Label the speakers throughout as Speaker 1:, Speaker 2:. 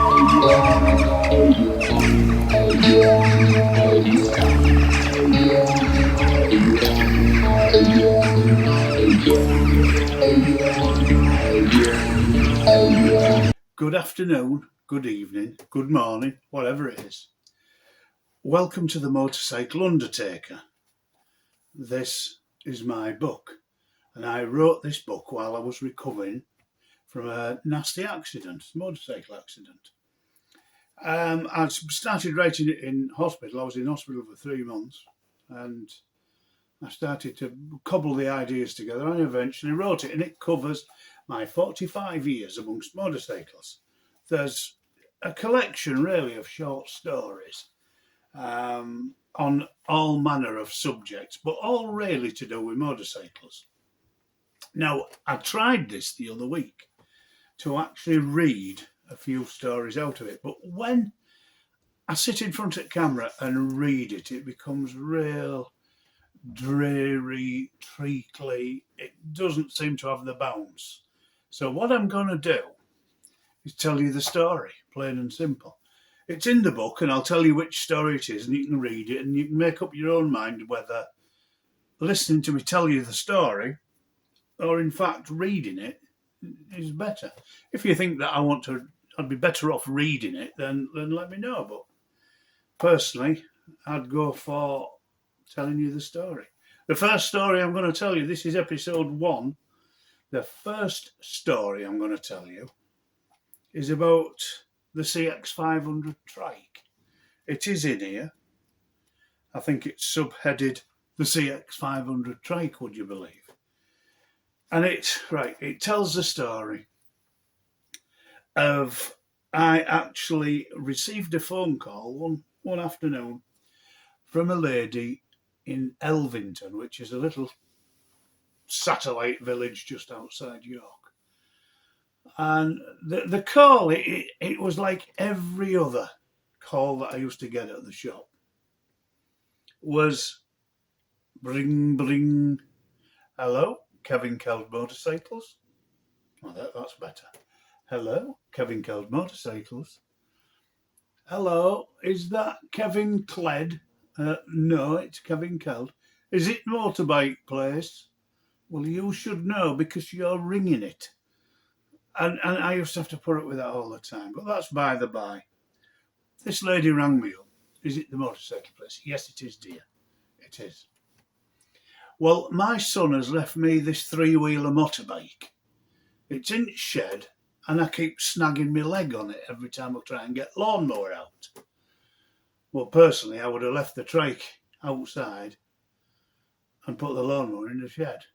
Speaker 1: Good afternoon, good evening, good morning, whatever it is. Welcome to the Motorcycle Undertaker. This is my book, and I wrote this book while I was recovering from a nasty accident, motorcycle accident. I started writing it in hospital. I was in hospital for 3 months, and I started to cobble the ideas together, and I eventually wrote it, and it covers my 45 years amongst motorcycles. There's a collection really of short stories on all manner of subjects, but all really to do with motorcycles. Now, I tried this the other week to actually read a few stories out of it, but when I sit in front of the camera and read it, it becomes real dreary, treacly. It doesn't seem to have the bounce. So what I'm going to do is tell you the story, plain and simple. It's in the book, and I'll tell you which story it is, and you can read it, and you can make up your own mind whether listening to me tell you the story or, in fact, reading it is better. If you think that I'd be better off reading it, then let me know. But personally, I'd go for telling you the story. The first story I'm going to tell you, this is episode 1. The first story I'm going to tell you is about the CX500 Trike. It is in here. I think it's subheaded the CX500 Trike, would you believe? And it tells the story of I actually received a phone call one afternoon from a lady in Elvington, which is a little satellite village just outside York. And the call, it was like every other call that I used to get at the shop. Was bring, bring. Hello, Kevin Keld Motorcycles. Oh, that's better. Hello, Kevin Keld Motorcycles. Hello, is that Kevin Kled? No, it's Kevin Keld. Is it motorbike place? Well, you should know because you're ringing it. And I used to have to put up with that all the time. But that's by the by. This lady rang me up. Is it the motorcycle place? Yes, it is, dear. It is. Well, my son has left me this 3-wheeler motorbike. It's in its shed, and I keep snagging my leg on it every time I try and get lawnmower out. Well, personally, I would have left the trike outside and put the lawnmower in the shed.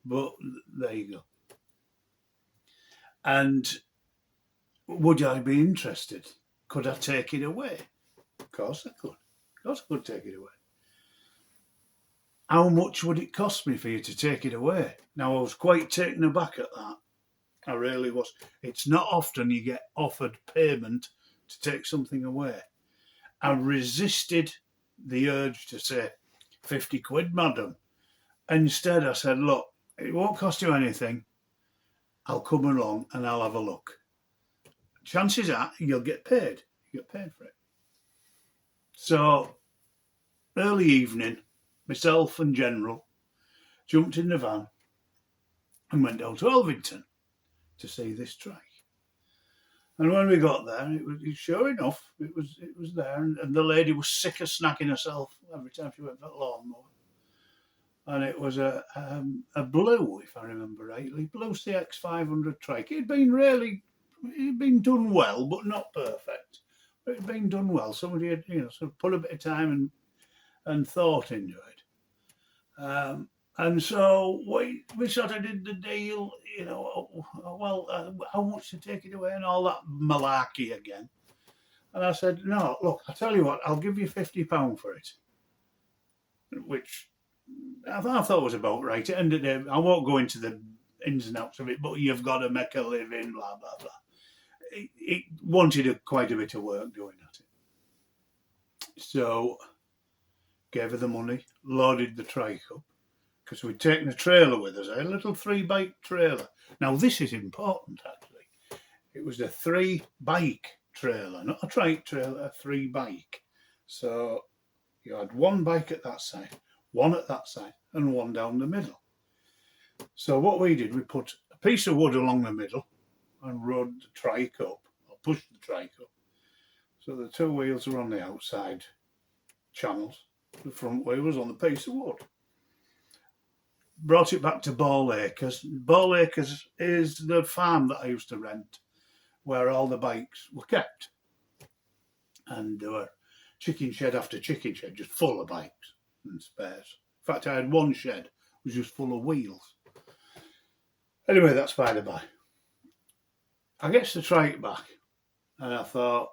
Speaker 1: But there you go. And would I be interested? Could I take it away? Of course I could. Of course I could take it away. How much would it cost me for you to take it away? Now, I was quite taken aback at that. I really was. It's not often you get offered payment to take something away. I resisted the urge to say, 50 quid, madam. Instead, I said, look, it won't cost you anything. I'll come along and I'll have a look. Chances are you'll get paid. You get paid for it. So, early evening, myself and General jumped in the van and went down to Elvington to see this Trike. And when we got there, it was sure enough, it was there, and the lady was sick of snacking herself every time she went for the lawnmower. And it was a blue, if I remember rightly, blue CX500 Trike. It'd been done well, but not perfect. But it'd been done well. Somebody had, sort of put a bit of time and thought into it. And so we sort of did the deal, how much to take it away and all that malarkey again. And I said, no, look, I'll tell you what, I'll give you £50 for it. Which I thought was about right. At the end of the day, I won't go into the ins and outs of it, but you've got to make a living, blah, blah, blah. It wanted quite a bit of work doing at it. So, gave her the money, loaded the Trike up, because we'd taken a trailer with us, a little 3-bike trailer. Now, this is important, actually. It was a 3-bike trailer, not a trike trailer, a 3-bike. So you had one bike at that side, one at that side, and one down the middle. So what we did, we put a piece of wood along the middle and rode the trike up, or pushed the trike up. So the 2 wheels were on the outside channels. The front wheel was on the piece of wood. Brought it back to Ball Acres. Ball Acres is the farm that I used to rent, where all the bikes were kept. And there were chicken shed after chicken shed, just full of bikes and spares. In fact, I had one shed, was just full of wheels. Anyway, that's by the by. I get the trike back, and I thought,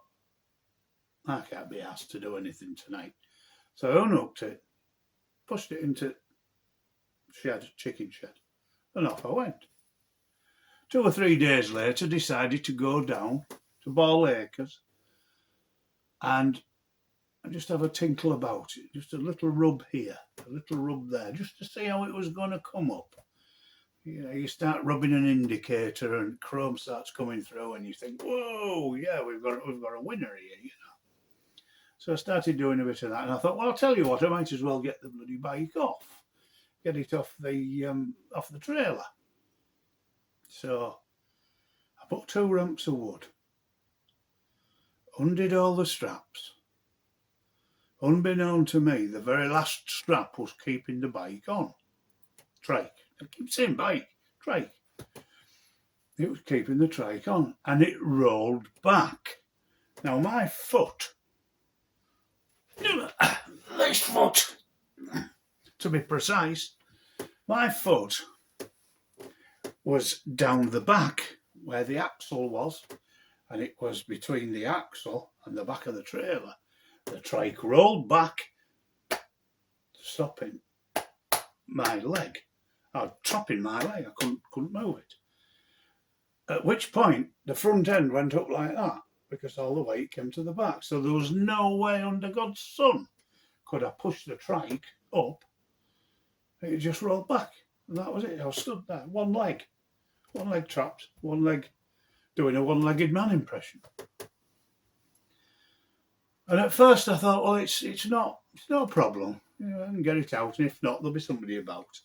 Speaker 1: I can't be asked to do anything tonight. So I unhooked it, pushed it into chicken shed, and off I went. 2 or 3 days later, decided to go down to Ball Acres and just have a tinkle about it. Just a little rub here, a little rub there, just to see how it was going to come up. You know, you start rubbing an indicator and chrome starts coming through and you think, whoa, yeah, we've got a winner here, you know. So I started doing a bit of that and I thought, well, I'll tell you what, I might as well get the bloody bike off. Get it off the trailer. So I put 2 ramps of wood, undid all the straps. Unbeknown to me, the very last strap was keeping the bike on. Trike. I keep saying bike. Trike. It was keeping the trike on and it rolled back. Now my foot, this foot, to be precise, my foot was down the back where the axle was, and it was between the axle and the back of the trailer. The trike rolled back, stopping my leg. Chopping my leg. I couldn't move it. At which point the front end went up like that because all the weight came to the back. So there was no way under God's sun could I push the trike up. It just rolled back. And that was it. I was stood there. One leg trapped. One leg doing a one-legged man impression. And at first I thought, well, it's not a problem. You know, I can get it out, and if not, there'll be somebody about.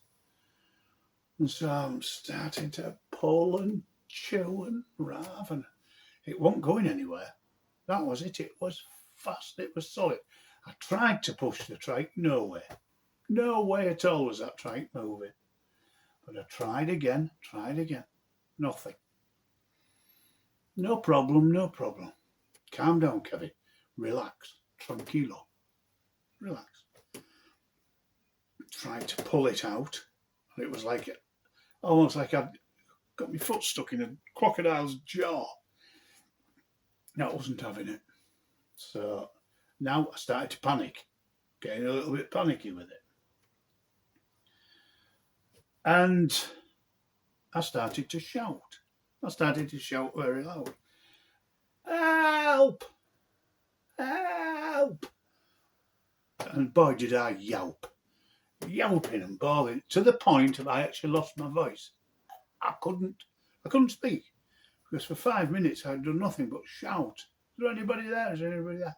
Speaker 1: And so I'm starting to pull and chew and rave, and it wasn't going anywhere. That was it. It was fast. It was solid. I tried to push the trike. No way. No way at all was that trike moving. But I tried again. Nothing. No problem. Calm down, Kevin. Relax. Tranquilo. Relax. Tried to pull it out, and it was like almost like I'd got my foot stuck in a crocodile's jaw. No, I wasn't having it. So now I started to panic, getting a little bit panicky with it. And I started to shout. Very loud. Help! Help! And boy, did I yelp. Yelping and bawling to the point of I actually lost my voice. I couldn't speak because for 5 minutes I'd done nothing but shout. Is there anybody there? Is there anybody there?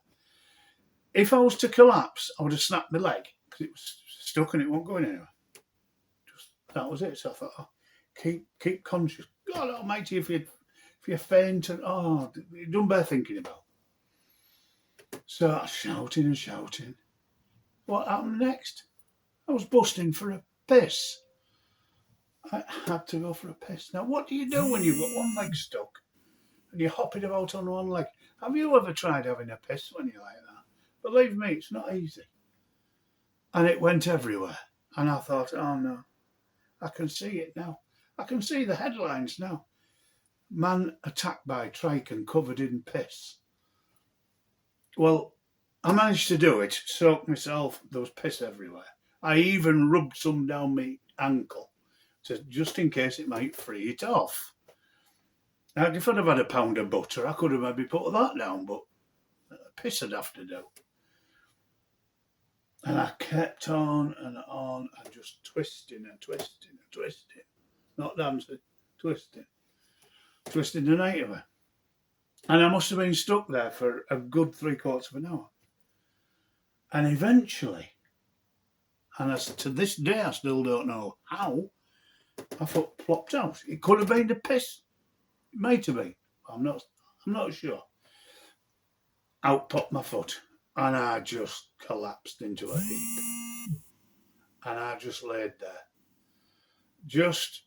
Speaker 1: If I was to collapse, I would have snapped my leg because it was stuck and it wasn't going anywhere. That was it. So I thought, oh, keep conscious. God Almighty, if you faint, and you don't bear thinking about. So I was shouting. What happened next? I was busting for a piss. I had to go for a piss. Now, what do you do when you've got one leg stuck and you're hopping about on one leg? Have you ever tried having a piss when you're like that? Believe me, it's not easy. And it went everywhere. And I thought, oh no, I can see it now. I can see the headlines now. Man attacked by trike and covered in piss. Well, I managed to do it, soaked myself, there was piss everywhere. I even rubbed some down my ankle, just in case it might free it off. Now, if I'd have had a pound of butter, I could have maybe put that down, but piss I'd have to do. And I kept on and just twisting. Not dancing, twisting the night away. And I must have been stuck there for a good 3/4 of an hour. And eventually, and as to this day I still don't know how, my foot plopped out. It could have been the piss. It might have been. I'm not sure. Out popped my foot, and I just collapsed into a heap. And I just laid there, just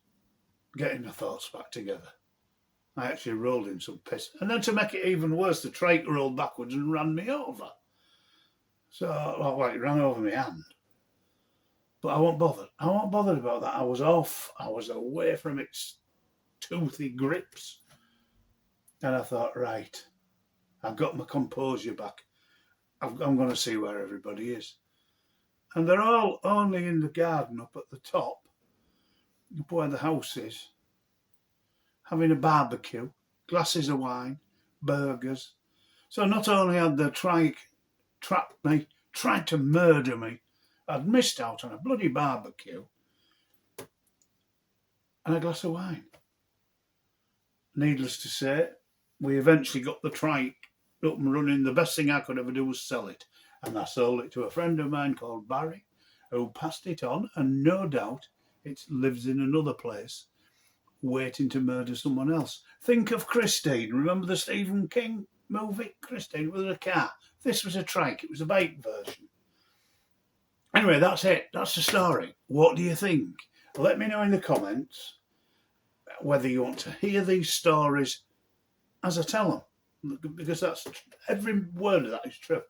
Speaker 1: getting my thoughts back together. I actually rolled in some piss. And then to make it even worse, the trike rolled backwards and ran me over. So, well, it ran over my hand. But I wasn't bothered. I wasn't bothered about that. I was off. I was away from its toothy grips. And I thought, right, I've got my composure back. I'm going to see where everybody is. And they're all only in the garden up at the top, up where the house is, having a barbecue, glasses of wine, burgers. So not only had the trike trapped me, tried to murder me, I'd missed out on a bloody barbecue and a glass of wine. Needless to say, we eventually got the trike up and running. The best thing I could ever do was sell it. And I sold it to a friend of mine called Barry, who passed it on, and no doubt it lives in another place waiting to murder someone else. Think of Christine. Remember the Stephen King movie? Christine with a car. This was a trike. It was a bike version. Anyway, that's it. That's the story. What do you think? Let me know in the comments whether you want to hear these stories as I tell them, because that's every word of that is true.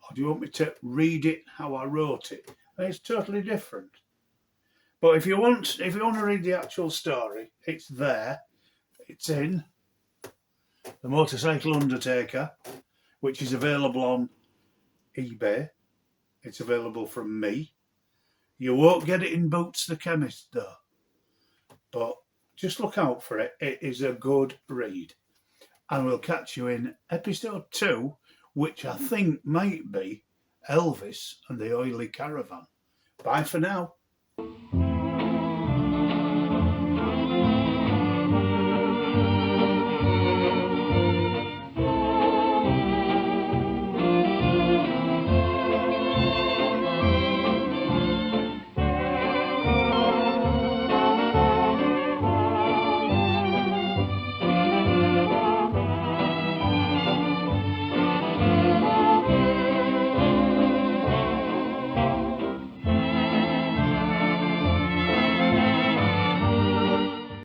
Speaker 1: Or do you want me to read it how I wrote it? And it's totally different. But if you want to read the actual story, it's there. It's in the Motorcycle Undertaker, which is available on eBay. It's available from me. You won't get it in Boots the Chemist though. But just look out for it. It is a good read. And we'll catch you in episode 2, which I think might be Elvis and the Oily Caravan. Bye for now.